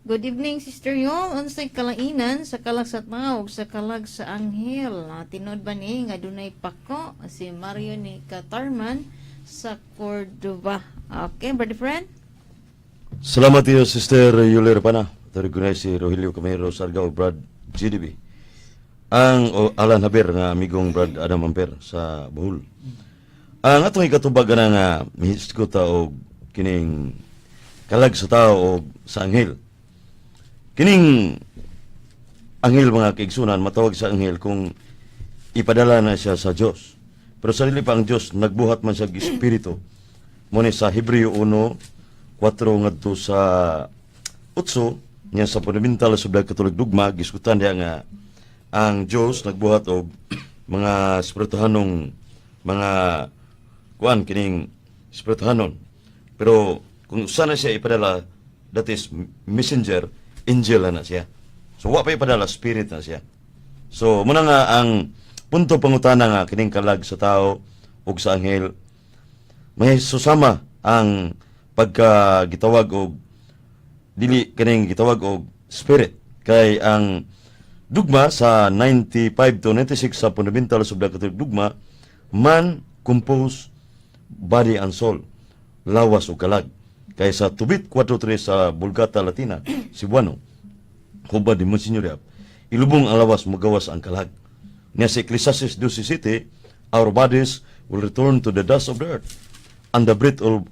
Good evening, Sister Yong. Unsay kalainan sa kalag sa tao ug sa kalag sa anghel? Tinod ba ni nga dunay pako si Mario ni Katarman sa Cordova. Okay, brother friend? Salamat iyo, Sister Yuler Pana. Tarigunay si Rogelio Camero Sargao, Brad GDB. Ang Alan Haber nga amigong Brad Adam Amper sa Bohol. Ang atong ikatubag na nga mihisgo ta og kining kalag sa tao o sa anghel. Kining anghel mga kaigsunan, matawag sa anghel kung ipadala na siya sa Diyos. Pero sarili pa ang Diyos, nagbuhat man siya espiritu. Muna sa Hebreo 1:4 ngadto sa 8, niya sa fundamental sa Katolik dugma, giskutan niya nga ang Diyos nagbuhat og mga espirituhanong mga kuan kining espirituhanon. Pero kung sana siya ipadala, that is messenger, angel na siya. So wa pa ipadala, spirit na siya. So muna nga ang punto pangutana nga kining kalag sa tao ug sa anghel, may susama ang pagka gitawag og dili kining gitawag og spirit kay ang dugma sa 95 to 96 sa fundamental sa Katolik dugma, man compose body and soul, lawas o kalag. Kaya sa Tubit 4.3 sa Vulgata Latina, Cebuano, hubad di Monsignor, ilubong ang lawas, magawas ang kalag. Niya sa Ecclesiastes 12:7, our bodies will return to the dust of the earth, and the breath of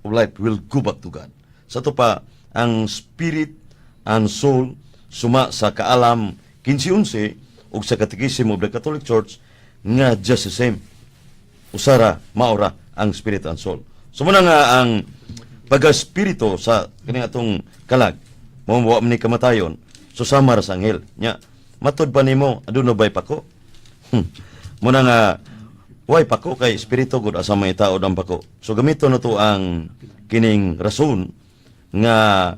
life will go back to God. Sa ito pa, ang spirit and soul suma sa kaalam 15:11 o sa Catechism of the Catholic Church nga just the same. Usara, maura ang spirit and soul. So muna nga ang pag-espiritu sa kaning atong kalag, mamuwa man ni kamatayon, susama ra sa anghel. Nya, matod pa nimo, aduna bay pako? Muna nga, way pako kay espiritu gud asa may tao ang pako. So gamito na to ang kining rason nga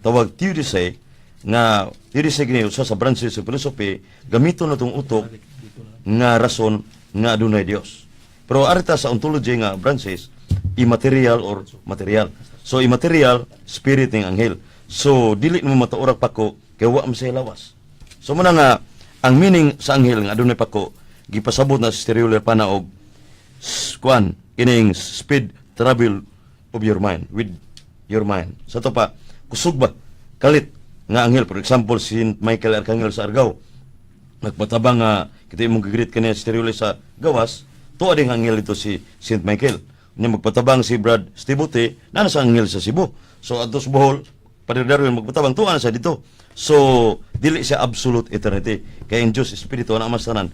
tawag theodicy, nga theodicy gini usa sa branches sa philosophy, gamito na tong utok nga rason nga adunay Dios. Pero arita sa ontology nga branches, immaterial or material. So immaterial, spirit ng anghel. So dili mo mataurak pako kay wa man siya lawas. So muna nga ang meaning sa anghel nga adunay pako, gipasabot na sa stereoler pana og kwan kining speed travel of your mind with your mind. Sa to pa kusog ba kalit nga anghel, for example si Michael Arcangel sa Argao, nagpatabang nga kita imong gigreet kaniya stereoler sa gawas, to ading anghel ito si Saint Michael. Niya magpatabang si Brad Stibuti, nana sa anghel sa Cebu. So ato sa Bohol, padidaryo magpatabang, tuwa na siya dito. So dili siya absolute eternity. Kaya ang Diyos Espiritu na amasanan,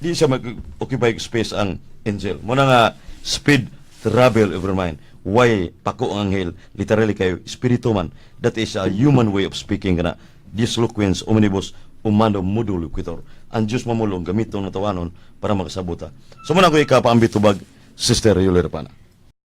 di siya mag-occupy space ang angel. Muna nga, speed travel over mind. Why pako ang anghel? Literally kayo, espiritu man. That is a human way of speaking kana. Disloquens omnibus umano modo loquitur. Ang Diyos mamulong gamitong natawanon para makasabuta. So muna ko ikapaambit tubag, Sister Yuler Pana.